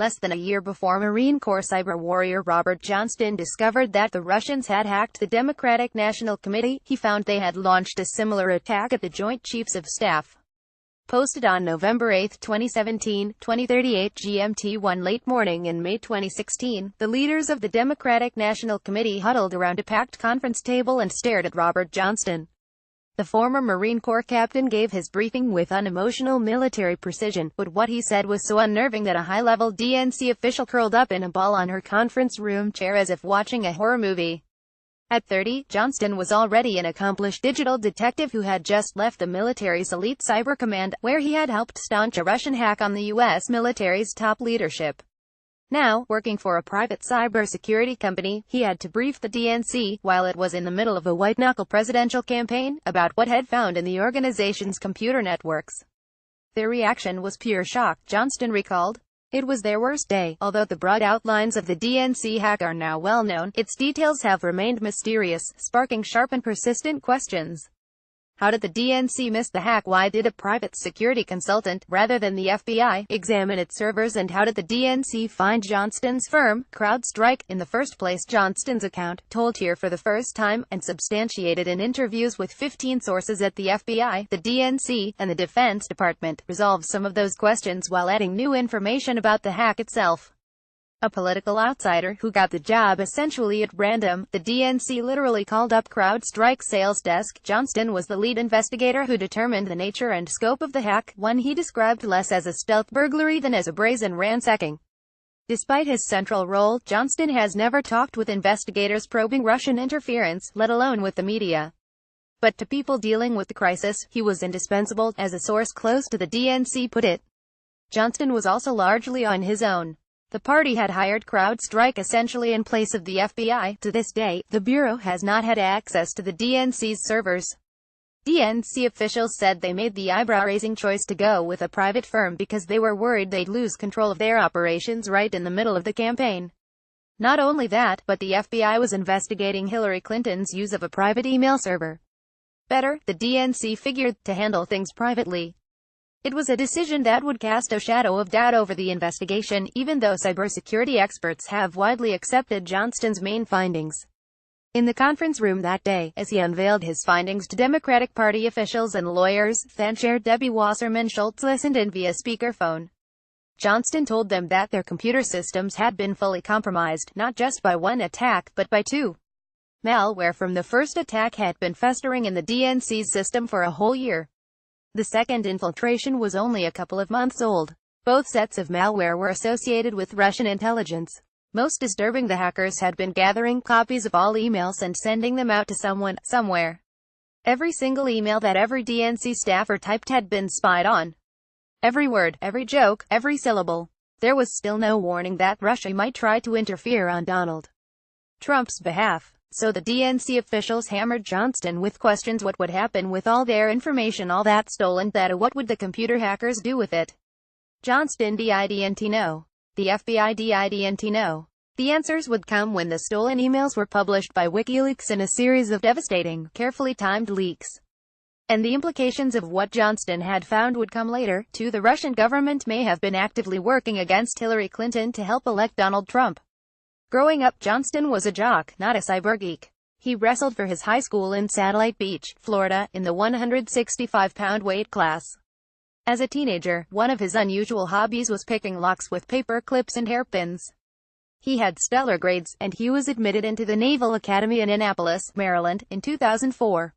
Less than a year before Marine Corps cyber warrior Robert Johnston discovered that the Russians had hacked the Democratic National Committee, he found they had launched a similar attack at the Joint Chiefs of Staff. Posted on November 8, 2017, 20:38 GMT1 late morning in May 2016, the leaders of the Democratic National Committee huddled around a packed conference table and stared at Robert Johnston. The former Marine Corps captain gave his briefing with unemotional military precision, but what he said was so unnerving that a high-level DNC official curled up in a ball on her conference room chair as if watching a horror movie. At 30, Johnston was already an accomplished digital detective who had just left the military's elite cyber command, where he had helped staunch a Russian hack on the U.S. military's top leadership. Now, working for a private cybersecurity company, he had to brief the DNC, while it was in the middle of a white-knuckle presidential campaign, about what had found in the organization's computer networks. Their reaction was pure shock, Johnston recalled. It was their worst day. Although the broad outlines of the DNC hack are now well known, its details have remained mysterious, sparking sharp and persistent questions. How did the DNC miss the hack? Why did a private security consultant, rather than the FBI, examine its servers? And how did the DNC find Johnston's firm, CrowdStrike, in the first place? Johnston's account, told here for the first time, and substantiated in interviews with 15 sources at the FBI, the DNC, and the Defense Department, resolves some of those questions while adding new information about the hack itself. A political outsider, who got the job essentially at random, the DNC literally called up CrowdStrike's sales desk. Johnston was the lead investigator who determined the nature and scope of the hack, one he described less as a stealth burglary than as a brazen ransacking. Despite his central role, Johnston has never talked with investigators probing Russian interference, let alone with the media. But to people dealing with the crisis, he was indispensable, as a source close to the DNC put it. Johnston was also largely on his own. The party had hired CrowdStrike essentially in place of the FBI. To this day, the Bureau has not had access to the DNC's servers. DNC officials said they made the eyebrow-raising choice to go with a private firm because they were worried they'd lose control of their operations right in the middle of the campaign. Not only that, but the FBI was investigating Hillary Clinton's use of a private email server. Better, the DNC figured, to handle things privately. It was a decision that would cast a shadow of doubt over the investigation, even though cybersecurity experts have widely accepted Johnston's main findings. In the conference room that day, as he unveiled his findings to Democratic Party officials and lawyers, then-Chair Debbie Wasserman-Schultz listened in via speakerphone. Johnston told them that their computer systems had been fully compromised, not just by one attack, but by two. Malware from the first attack had been festering in the DNC's system for a whole year. The second infiltration was only a couple of months old. Both sets of malware were associated with Russian intelligence. Most disturbing, the hackers had been gathering copies of all emails and sending them out to someone, somewhere. Every single email that every DNC staffer typed had been spied on. Every word, every joke, every syllable. There was still no warning that Russia might try to interfere on Donald Trump's behalf. So the DNC officials hammered Johnston with questions. What would happen with all their information, all that stolen data? What would the computer hackers do with it? Johnston didn't know. The FBI didn't know. The answers would come when the stolen emails were published by WikiLeaks in a series of devastating, carefully timed leaks. And the implications of what Johnston had found would come later, too. The Russian government may have been actively working against Hillary Clinton to help elect Donald Trump. Growing up, Johnston was a jock, not a cyber geek. He wrestled for his high school in Satellite Beach, Florida, in the 165-pound weight class. As a teenager, one of his unusual hobbies was picking locks with paper clips and hairpins. He had stellar grades, and he was admitted into the Naval Academy in Annapolis, Maryland, in 2004.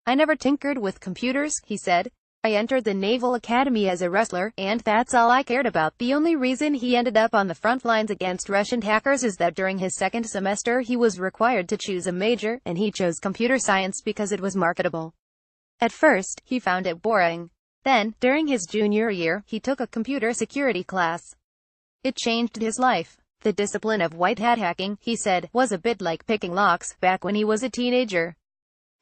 I never tinkered with computers, he said. I entered the Naval Academy as a wrestler, and that's all I cared about. The only reason he ended up on the front lines against Russian hackers is that during his second semester he was required to choose a major, and he chose computer science because it was marketable. At first, he found it boring. Then, during his junior year, he took a computer security class. It changed his life. The discipline of white hat hacking, he said, was a bit like picking locks, back when he was a teenager.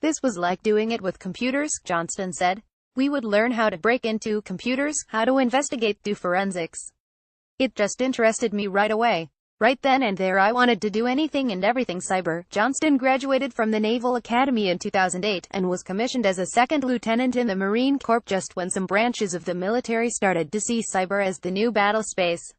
This was like doing it with computers, Johnston said. We would learn how to break into computers, how to investigate, do forensics. It just interested me right away. Right then and there I wanted to do anything and everything cyber. Johnston graduated from the Naval Academy in 2008, and was commissioned as a second lieutenant in the Marine Corps just when some branches of the military started to see cyber as the new battle space.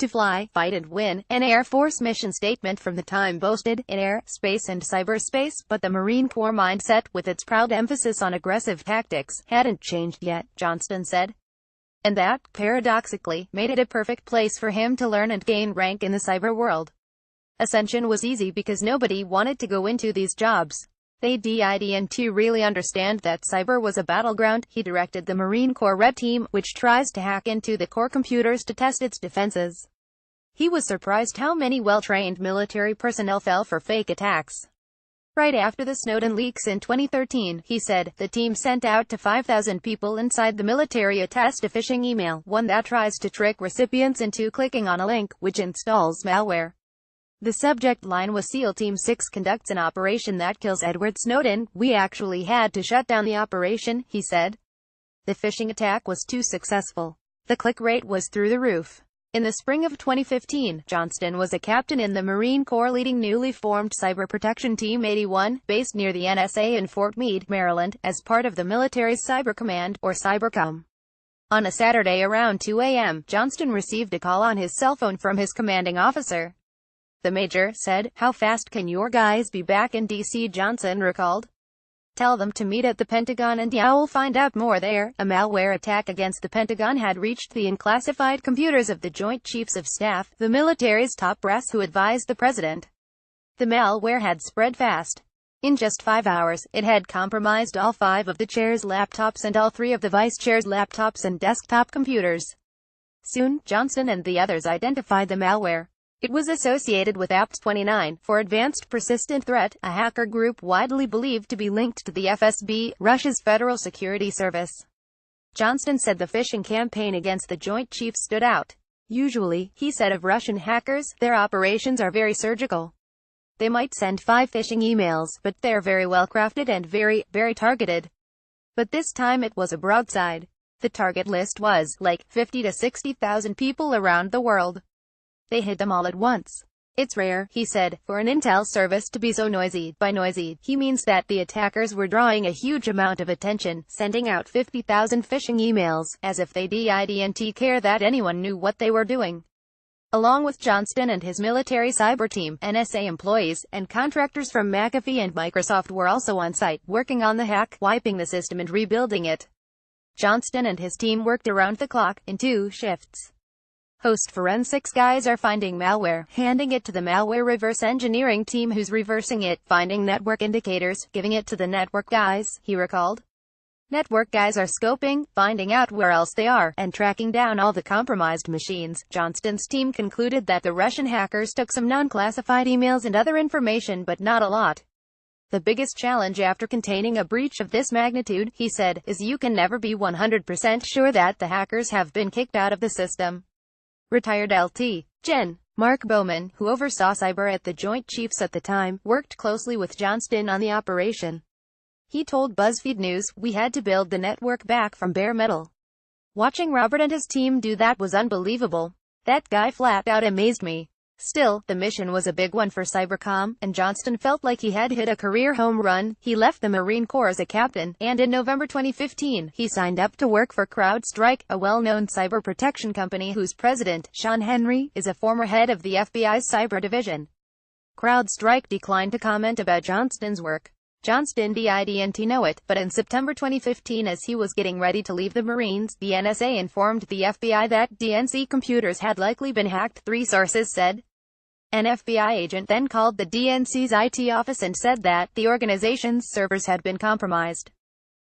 to fly, fight and win, an Air Force mission statement from the time boasted, in air, space and cyberspace, but the Marine Corps mindset, with its proud emphasis on aggressive tactics, hadn't changed yet, Johnston said. And that, paradoxically, made it a perfect place for him to learn and gain rank in the cyber world. Ascension was easy because nobody wanted to go into these jobs. They didn't really understand that cyber was a battleground. He directed the Marine Corps Red Team, which tries to hack into the Corps computers to test its defenses. He was surprised how many well-trained military personnel fell for fake attacks. Right after the Snowden leaks in 2013, he said, the team sent out to 5,000 people inside the military a test phishing email, one that tries to trick recipients into clicking on a link, which installs malware. The subject line was SEAL Team 6 conducts an operation that kills Edward Snowden. We actually had to shut down the operation, he said. The phishing attack was too successful. The click rate was through the roof. In the spring of 2015, Johnston was a captain in the Marine Corps leading newly formed Cyber Protection Team 81, based near the NSA in Fort Meade, Maryland, as part of the military's Cyber Command, or Cybercom. On a Saturday around 2 a.m., Johnston received a call on his cell phone from his commanding officer. The major said, "How fast can your guys be back in D.C.?" Johnson recalled. "Tell them to meet at the Pentagon and I'll find out more there." A malware attack against the Pentagon had reached the unclassified computers of the Joint Chiefs of Staff, the military's top brass who advised the president. The malware had spread fast. In just 5 hours, it had compromised all 5 of the chair's laptops and all 3 of the vice chair's laptops and desktop computers. Soon, Johnston and the others identified the malware. It was associated with APT29, for Advanced Persistent Threat, a hacker group widely believed to be linked to the FSB, Russia's Federal Security Service. Johnston said the phishing campaign against the Joint Chiefs stood out. Usually, he said of Russian hackers, their operations are very surgical. They might send 5 phishing emails, but they're very well crafted and very, very targeted. But this time it was a broadside. The target list was, like, 50 to 60,000 people around the world. They hit them all at once. It's rare, he said, for an intel service to be so noisy. By noisy, he means that the attackers were drawing a huge amount of attention, sending out 50,000 phishing emails, as if they didn't care that anyone knew what they were doing. Along with Johnston and his military cyber team, NSA employees, and contractors from McAfee and Microsoft were also on site, working on the hack, wiping the system and rebuilding it. Johnston and his team worked around the clock, in 2 shifts. Host forensics guys are finding malware, handing it to the malware reverse engineering team who's reversing it, finding network indicators, giving it to the network guys, he recalled. Network guys are scoping, finding out where else they are, and tracking down all the compromised machines. Johnston's team concluded that the Russian hackers took some non-classified emails and other information, but not a lot. The biggest challenge after containing a breach of this magnitude, he said, is you can never be 100% sure that the hackers have been kicked out of the system. Retired Lt. Gen. Mark Bowman, who oversaw cyber at the Joint Chiefs at the time, worked closely with Johnston on the operation. He told BuzzFeed News, "We had to build the network back from bare metal. Watching Robert and his team do that was unbelievable. That guy flat out amazed me." Still, the mission was a big one for Cybercom, and Johnston felt like he had hit a career home run. He left the Marine Corps as a captain, and in November 2015, he signed up to work for CrowdStrike, a well-known cyber protection company whose president, Sean Henry, is a former head of the FBI's cyber division. CrowdStrike declined to comment about Johnston's work. Johnston didn't know it, but in September 2015, as he was getting ready to leave the Marines, the NSA informed the FBI that DNC computers had likely been hacked, 3 sources said. An FBI agent then called the DNC's IT office and said that the organization's servers had been compromised.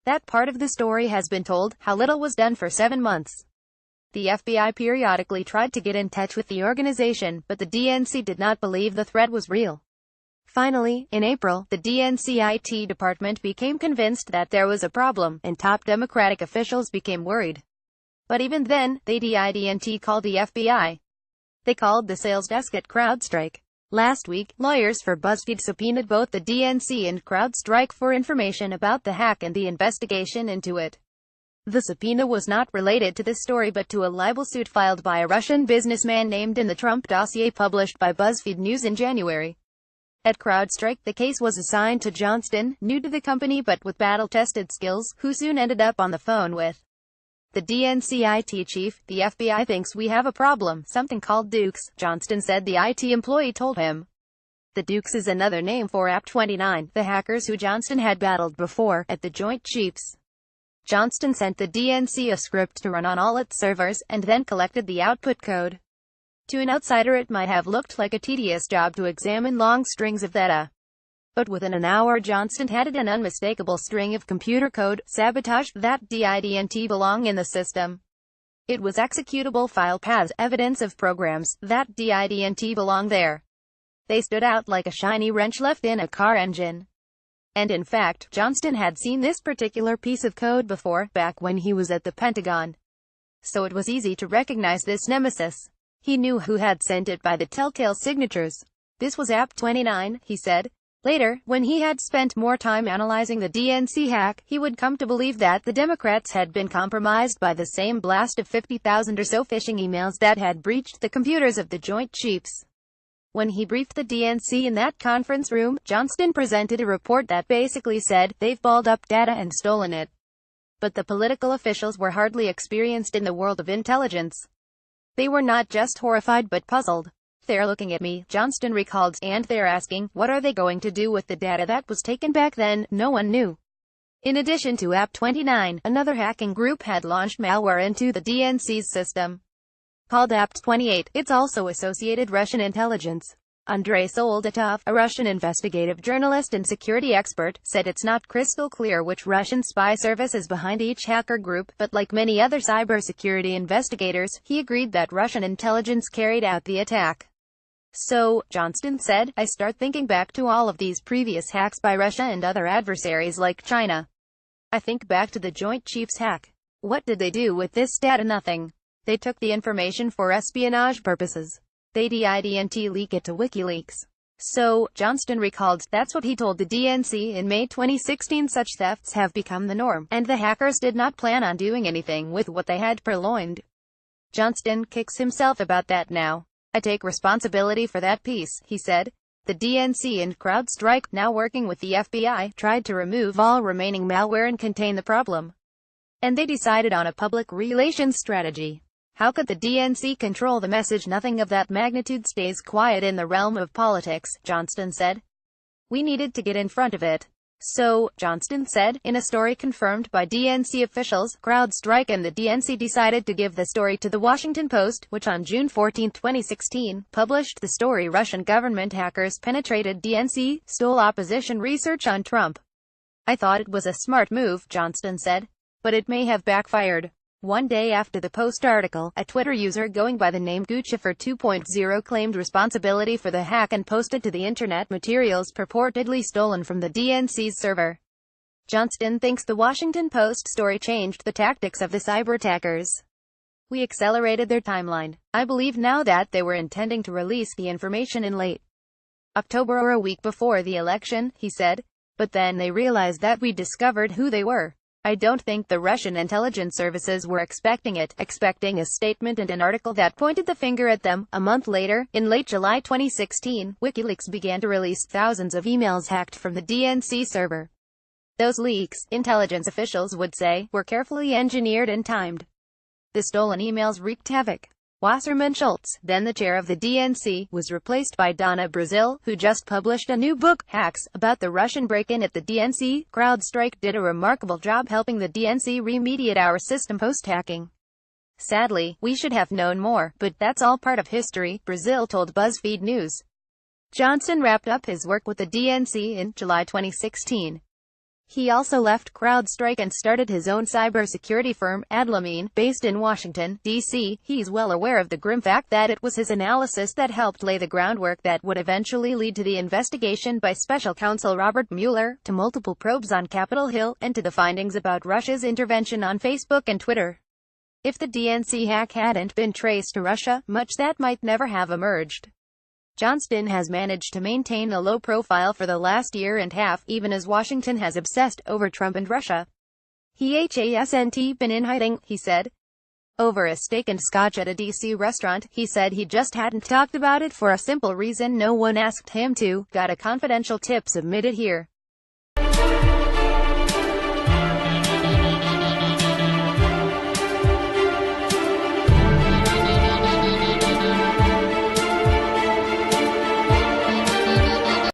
That part of the story has been told, how little was done for 7 months. The FBI periodically tried to get in touch with the organization, but the DNC did not believe the threat was real. Finally, in April, the DNC IT department became convinced that there was a problem, and top Democratic officials became worried. But even then, they didn't call the FBI. They called the sales desk at CrowdStrike. Last week, lawyers for BuzzFeed subpoenaed both the DNC and CrowdStrike for information about the hack and the investigation into it. The subpoena was not related to this story but to a libel suit filed by a Russian businessman named in the Trump dossier published by BuzzFeed News in January. At CrowdStrike, the case was assigned to Johnston, new to the company but with battle-tested skills, who soon ended up on the phone with the DNC IT chief, "The FBI thinks we have a problem, something called Dukes," Johnston said the IT employee told him. The Dukes is another name for AP29, the hackers who Johnston had battled before, at the Joint Chiefs. Johnston sent the DNC a script to run on all its servers, and then collected the output code. To an outsider it might have looked like a tedious job to examine long strings of data. But within an hour Johnston had an unmistakable string of computer code, sabotaged that didn't belong in the system. It was executable file paths, evidence of programs that didn't belong there. They stood out like a shiny wrench left in a car engine. And in fact, Johnston had seen this particular piece of code before, back when he was at the Pentagon. So it was easy to recognize this nemesis. He knew who had sent it by the telltale signatures. "This was AP29, he said. Later, when he had spent more time analyzing the DNC hack, he would come to believe that the Democrats had been compromised by the same blast of 50,000 or so phishing emails that had breached the computers of the Joint Chiefs. When he briefed the DNC in that conference room, Johnston presented a report that basically said, "They've balled up data and stolen it." But the political officials were hardly experienced in the world of intelligence. They were not just horrified but puzzled. "They're looking at me," Johnston recalled, "and they're asking, what are they going to do with the data that was taken back then?" No one knew. In addition to AP29, another hacking group had launched malware into the DNC's system. Called AP28, it's also associated Russian intelligence. Andrei Soldatov, a Russian investigative journalist and security expert, said it's not crystal clear which Russian spy service is behind each hacker group, but like many other cybersecurity investigators, he agreed that Russian intelligence carried out the attack. "So," Johnston said, "I start thinking back to all of these previous hacks by Russia and other adversaries like China. I think back to the Joint Chiefs hack. What did they do with this data? Nothing. They took the information for espionage purposes. They didn't leak it to WikiLeaks." So, Johnston recalled, that's what he told the DNC in May 2016. Such thefts have become the norm, and the hackers did not plan on doing anything with what they had purloined. Johnston kicks himself about that now. "I take responsibility for that piece," he said. The DNC and CrowdStrike, now working with the FBI, tried to remove all remaining malware and contain the problem. And they decided on a public relations strategy. How could the DNC control the message? Nothing of that magnitude stays quiet in the realm of politics, Johnston said. We needed to get in front of it. So, Johnston said, in a story confirmed by DNC officials, CrowdStrike and the DNC decided to give the story to the Washington Post, which on June 14, 2016, published the story Russian government hackers penetrated DNC, stole opposition research on Trump. "I thought it was a smart move," Johnston said. "But it may have backfired." One day after the Post article, a Twitter user going by the name Guccifer 2.0 claimed responsibility for the hack and posted to the internet materials purportedly stolen from the DNC's server. Johnston thinks the Washington Post story changed the tactics of the cyber attackers. "We accelerated their timeline. I believe now that they were intending to release the information in late October or a week before the election," he said. "But then they realized that we discovered who they were. I don't think the Russian intelligence services were expecting a statement and an article that pointed the finger at them." A month later, in late July 2016, WikiLeaks began to release thousands of emails hacked from the DNC server. Those leaks, intelligence officials would say, were carefully engineered and timed. The stolen emails wreaked havoc. Wasserman Schultz, then the chair of the DNC, was replaced by Donna Brazil, who just published a new book, Hacks, about the Russian break-in at the DNC. CrowdStrike did a remarkable job helping the DNC remediate our system post-hacking. Sadly, we should have known more, but that's all part of history, Brazil told BuzzFeed News. Johnston wrapped up his work with the DNC in July 2016. He also left CrowdStrike and started his own cybersecurity firm, Adlamine, based in Washington, D.C. He's well aware of the grim fact that it was his analysis that helped lay the groundwork that would eventually lead to the investigation by special counsel Robert Mueller, to multiple probes on Capitol Hill, and to the findings about Russia's intervention on Facebook and Twitter. If the DNC hack hadn't been traced to Russia, much that might never have emerged. Johnston has managed to maintain a low profile for the last year and a half, even as Washington has obsessed over Trump and Russia. He hasn't been in hiding, he said. Over a steak and scotch at a D.C. restaurant, he said he just hadn't talked about it for a simple reason: no one asked him to. Got a confidential tip submitted here.